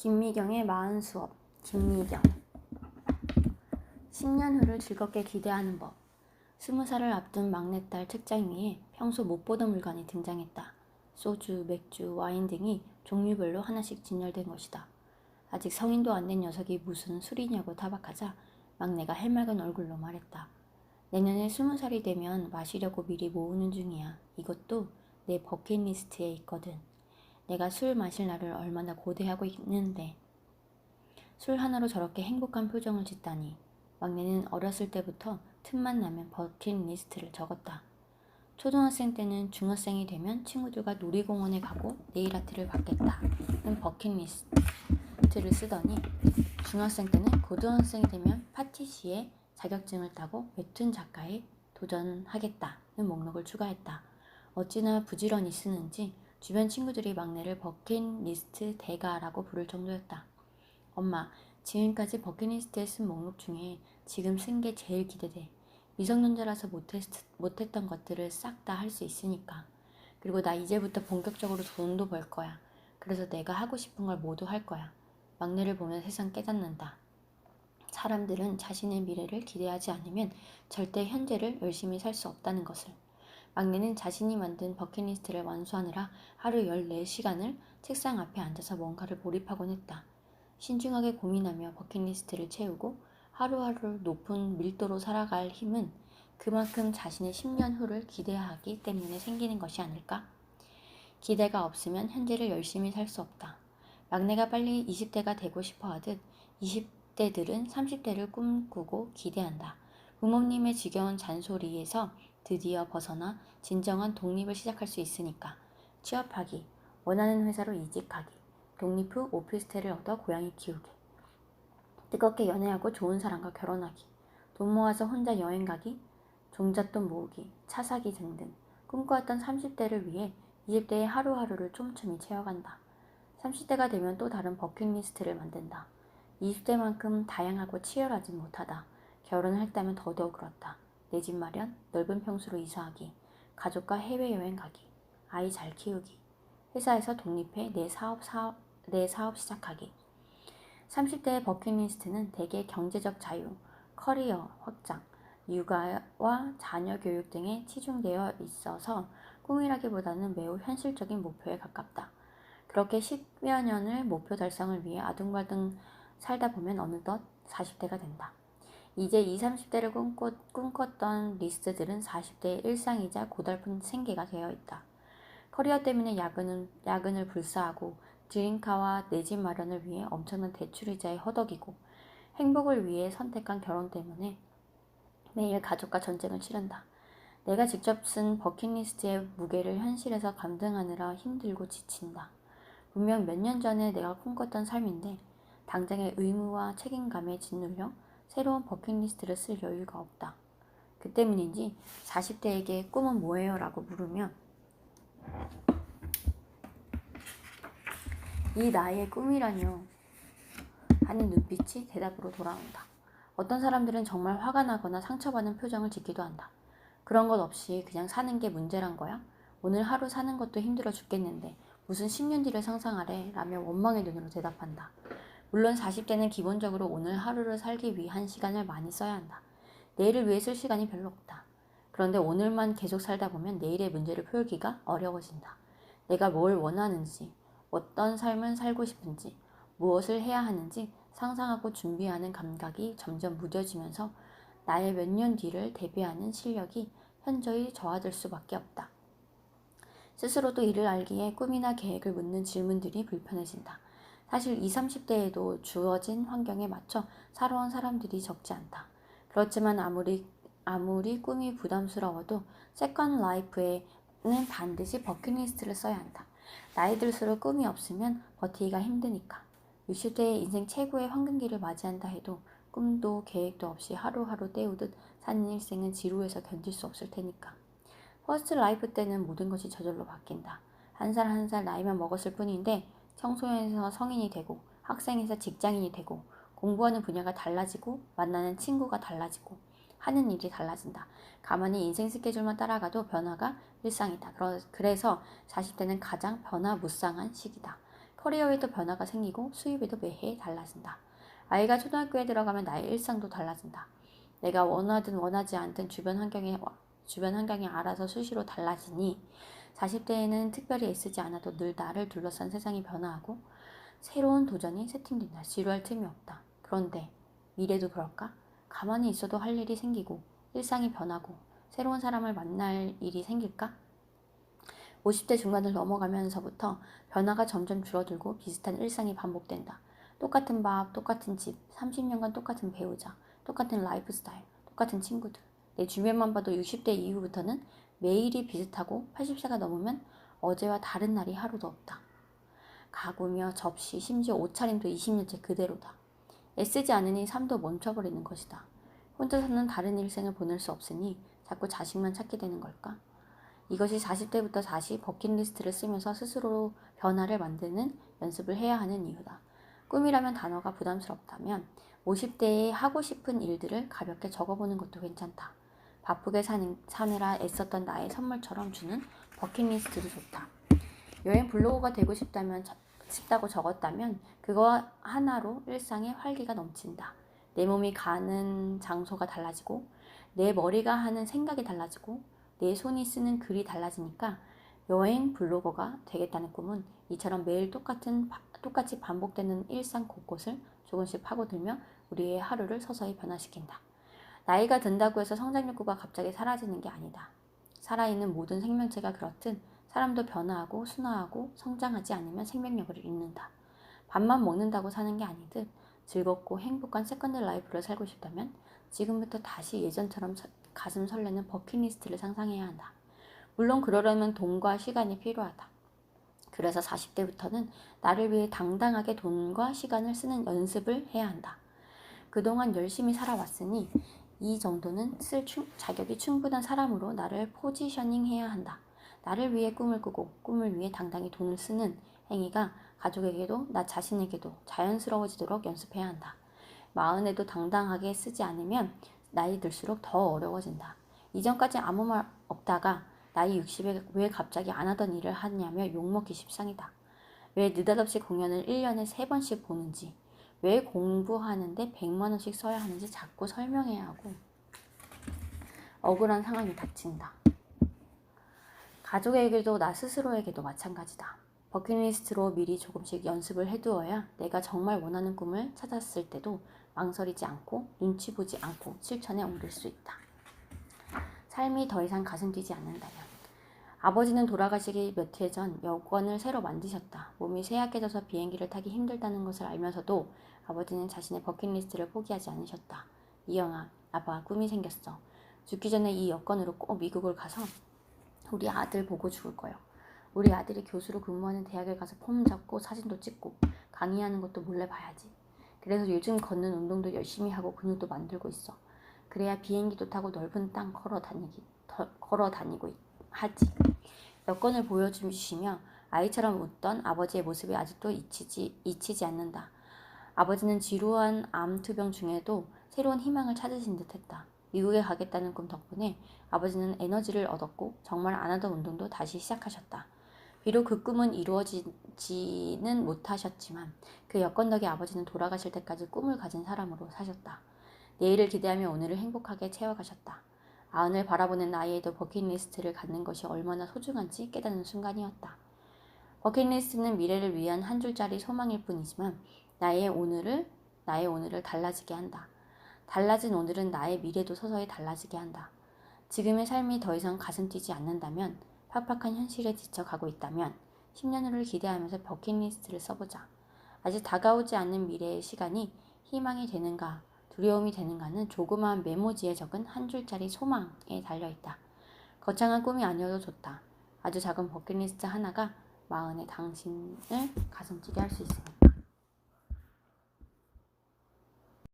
김미경의 마흔 수업. 김미경. 10년 후를 즐겁게 기대하는 법. 20살을 앞둔 막내딸 책장 위에 평소 못 보던 물건이 등장했다. 소주, 맥주, 와인 등이 종류별로 하나씩 진열된 것이다. 아직 성인도 안 된 녀석이 무슨 술이냐고 타박하자 막내가 해맑은 얼굴로 말했다. 내년에 20살이 되면 마시려고 미리 모으는 중이야. 이것도 내 버킷리스트에 있거든. 내가 술 마실 날을 얼마나 고대하고 있는데. 술 하나로 저렇게 행복한 표정을 짓다니. 막내는 어렸을 때부터 틈만 나면 버킷리스트를 적었다. 초등학생 때는 중학생이 되면 친구들과 놀이공원에 가고 네일아트를 받겠다는 버킷리스트를 쓰더니, 중학생 때는 고등학생이 되면 파티시에 자격증을 따고 웹툰 작가에 도전하겠다는 목록을 추가했다. 어찌나 부지런히 쓰는지 주변 친구들이 막내를 버킷리스트 대가라고 부를 정도였다. 엄마, 지금까지 버킷리스트에 쓴 목록 중에 지금 쓴 게 제일 기대돼. 미성년자라서 못했던 것들을 싹 다 할 수 있으니까. 그리고 나 이제부터 본격적으로 돈도 벌 거야. 그래서 내가 하고 싶은 걸 모두 할 거야. 막내를 보면 세상 깨닫는다. 사람들은 자신의 미래를 기대하지 않으면 절대 현재를 열심히 살 수 없다는 것을. 막내는 자신이 만든 버킷리스트를 완수하느라 하루 14시간을 책상 앞에 앉아서 뭔가를 몰입하곤 했다. 신중하게 고민하며 버킷리스트를 채우고 하루하루 높은 밀도로 살아갈 힘은 그만큼 자신의 10년 후를 기대하기 때문에 생기는 것이 아닐까? 기대가 없으면 현재를 열심히 살 수 없다. 막내가 빨리 20대가 되고 싶어 하듯 20대들은 30대를 꿈꾸고 기대한다. 부모님의 지겨운 잔소리에서 드디어 벗어나 진정한 독립을 시작할 수 있으니까. 취업하기, 원하는 회사로 이직하기, 독립 후 오피스텔을 얻어 고양이 키우기, 뜨겁게 연애하고 좋은 사람과 결혼하기, 돈 모아서 혼자 여행 가기, 종잣돈 모으기, 차 사기 등등. 꿈꿔왔던 30대를 위해 20대의 하루하루를 촘촘히 채워간다. 30대가 되면 또 다른 버킷리스트를 만든다. 20대만큼 다양하고 치열하지 못하다. 결혼을 했다면 더더욱 그렇다. 내 집 마련, 넓은 평수로 이사하기, 가족과 해외여행 가기, 아이 잘 키우기, 회사에서 독립해 내 사업 시작하기. 30대의 버킷리스트는 대개 경제적 자유, 커리어 확장, 육아와 자녀 교육 등에 치중되어 있어서 꿈이라기보다는 매우 현실적인 목표에 가깝다. 그렇게 10여 년을 목표 달성을 위해 아둥바둥 살다 보면 어느덧 40대가 된다. 이제 20, 30대를 꿈꿨던 리스트들은 40대의 일상이자 고달픈 생계가 되어 있다. 커리어 때문에 야근을 불사하고 드림카와 내 집 마련을 위해 엄청난 대출이자에 허덕이고, 행복을 위해 선택한 결혼 때문에 매일 가족과 전쟁을 치른다. 내가 직접 쓴 버킷리스트의 무게를 현실에서 감당하느라 힘들고 지친다. 분명 몇 년 전에 내가 꿈꿨던 삶인데 당장의 의무와 책임감에 짓눌려 새로운 버킷리스트를 쓸 여유가 없다. 그 때문인지 40대에게 꿈은 뭐예요? 라고 물으면 이 나이의 꿈이라뇨 하는 눈빛이 대답으로 돌아온다. 어떤 사람들은 정말 화가 나거나 상처받는 표정을 짓기도 한다. 그런 것 없이 그냥 사는 게 문제란 거야? 오늘 하루 사는 것도 힘들어 죽겠는데 무슨 10년 뒤를 상상하래? 라며 원망의 눈으로 대답한다. 물론 40대는 기본적으로 오늘 하루를 살기 위한 시간을 많이 써야 한다. 내일을 위해 쓸 시간이 별로 없다. 그런데 오늘만 계속 살다 보면 내일의 문제를 풀기가 어려워진다. 내가 뭘 원하는지, 어떤 삶을 살고 싶은지, 무엇을 해야 하는지 상상하고 준비하는 감각이 점점 무뎌지면서 나의 몇 년 뒤를 대비하는 실력이 현저히 저하될 수밖에 없다. 스스로도 이를 알기에 꿈이나 계획을 묻는 질문들이 불편해진다. 사실 20, 30대에도 주어진 환경에 맞춰 살아온 사람들이 적지 않다. 그렇지만 아무리 꿈이 부담스러워도 세컨드 라이프에는 반드시 버킷리스트를 써야 한다. 나이 들수록 꿈이 없으면 버티기가 힘드니까. 60대의 인생 최고의 황금기를 맞이한다 해도 꿈도 계획도 없이 하루하루 때우듯 사는 일생은 지루해서 견딜 수 없을 테니까. 퍼스트 라이프 때는 모든 것이 저절로 바뀐다. 한 살 한 살 나이만 먹었을 뿐인데 청소년에서 성인이 되고 학생에서 직장인이 되고 공부하는 분야가 달라지고 만나는 친구가 달라지고 하는 일이 달라진다. 가만히 인생 스케줄만 따라가도 변화가 일상이다. 그래서 40대는 가장 변화무쌍한 시기다. 커리어에도 변화가 생기고 수입에도 매해 달라진다. 아이가 초등학교에 들어가면 나의 일상도 달라진다. 내가 원하든 원하지 않든 주변 환경이 알아서 수시로 달라지니 40대에는 특별히 애쓰지 않아도 늘 나를 둘러싼 세상이 변화하고 새로운 도전이 세팅된다. 지루할 틈이 없다. 그런데 미래도 그럴까? 가만히 있어도 할 일이 생기고 일상이 변하고 새로운 사람을 만날 일이 생길까? 50대 중반을 넘어가면서부터 변화가 점점 줄어들고 비슷한 일상이 반복된다. 똑같은 밥, 똑같은 집, 30년간 똑같은 배우자, 똑같은 라이프 스타일, 똑같은 친구들. 내 주변만 봐도 60대 이후부터는 매일이 비슷하고 80세가 넘으면 어제와 다른 날이 하루도 없다. 가구며 접시, 심지어 옷차림도 20년째 그대로다. 애쓰지 않으니 삶도 멈춰버리는 것이다. 혼자서는 다른 일생을 보낼 수 없으니 자꾸 자식만 찾게 되는 걸까? 이것이 40대부터 다시 버킷리스트를 쓰면서 스스로 변화를 만드는 연습을 해야 하는 이유다. 꿈이라면 단어가 부담스럽다면 50대에 하고 싶은 일들을 가볍게 적어보는 것도 괜찮다. 바쁘게 사느라 애썼던 나의 선물처럼 주는 버킷리스트도 좋다. 여행 블로거가 되고 싶다고 적었다면 그거 하나로 일상에 활기가 넘친다. 내 몸이 가는 장소가 달라지고 내 머리가 하는 생각이 달라지고 내 손이 쓰는 글이 달라지니까 여행 블로거가 되겠다는 꿈은 이처럼 매일 똑같이 반복되는 일상 곳곳을 조금씩 파고들며 우리의 하루를 서서히 변화시킨다. 나이가 든다고 해서 성장 욕구가 갑자기 사라지는 게 아니다. 살아있는 모든 생명체가 그렇듯 사람도 변화하고 순화하고 성장하지 않으면 생명력을 잃는다. 밥만 먹는다고 사는 게 아니듯 즐겁고 행복한 세컨드 라이프를 살고 싶다면 지금부터 다시 예전처럼 가슴 설레는 버킷리스트를 상상해야 한다. 물론 그러려면 돈과 시간이 필요하다. 그래서 40대부터는 나를 위해 당당하게 돈과 시간을 쓰는 연습을 해야 한다. 그동안 열심히 살아왔으니 이 정도는 쓸 자격이 충분한 사람으로 나를 포지셔닝 해야 한다. 나를 위해 꿈을 꾸고 꿈을 위해 당당히 돈을 쓰는 행위가 가족에게도 나 자신에게도 자연스러워지도록 연습해야 한다. 마흔에도 당당하게 쓰지 않으면 나이 들수록 더 어려워진다. 이전까지 아무 말 없다가 나이 60에 왜 갑자기 안 하던 일을 하냐며 욕먹기 십상이다. 왜 느닷없이 공연을 1년에 3번씩 보는지, 왜 공부하는데 100만 원씩 써야 하는지 자꾸 설명해야 하고 억울한 상황이 닥친다. 가족에게도 나 스스로에게도 마찬가지다. 버킷리스트로 미리 조금씩 연습을 해두어야 내가 정말 원하는 꿈을 찾았을 때도 망설이지 않고 눈치 보지 않고 실천에 옮길 수 있다. 삶이 더 이상 가슴 뛰지 않는다면 아버지는 돌아가시기 몇 해 전 여권을 새로 만드셨다. 몸이 쇠약해져서 비행기를 타기 힘들다는 것을 알면서도 아버지는 자신의 버킷리스트를 포기하지 않으셨다. 이영아, 아빠 꿈이 생겼어. 죽기 전에 이 여권으로 꼭 미국을 가서 우리 아들 보고 죽을 거예요. 우리 아들이 교수로 근무하는 대학을 가서 폼 잡고 사진도 찍고 강의하는 것도 몰래 봐야지. 그래서 요즘 걷는 운동도 열심히 하고 근육도 만들고 있어. 그래야 비행기도 타고 넓은 땅 걸어 다니고 하지. 여권을 보여주시며 아이처럼 웃던 아버지의 모습이 아직도 잊히지 않는다. 아버지는 지루한 암투병 중에도 새로운 희망을 찾으신 듯했다. 미국에 가겠다는 꿈 덕분에 아버지는 에너지를 얻었고 정말 안 하던 운동도 다시 시작하셨다. 비록 그 꿈은 이루어지지는 못하셨지만 그 여건 덕에 아버지는 돌아가실 때까지 꿈을 가진 사람으로 사셨다. 내일을 기대하며 오늘을 행복하게 채워가셨다. 아흔을 바라보는 나이에도 버킷리스트를 갖는 것이 얼마나 소중한지 깨닫는 순간이었다. 버킷리스트는 미래를 위한 한 줄짜리 소망일 뿐이지만 나의 오늘을 달라지게 한다. 달라진 오늘은 나의 미래도 서서히 달라지게 한다. 지금의 삶이 더 이상 가슴 뛰지 않는다면, 팍팍한 현실에 지쳐가고 있다면 10년 후를 기대하면서 버킷리스트를 써보자. 아직 다가오지 않는 미래의 시간이 희망이 되는가 두려움이 되는가는 조그마한 메모지에 적은 한 줄짜리 소망에 달려있다. 거창한 꿈이 아니어도 좋다. 아주 작은 버킷리스트 하나가 마흔의 당신을 가슴 뛰게 할 수 있습니다.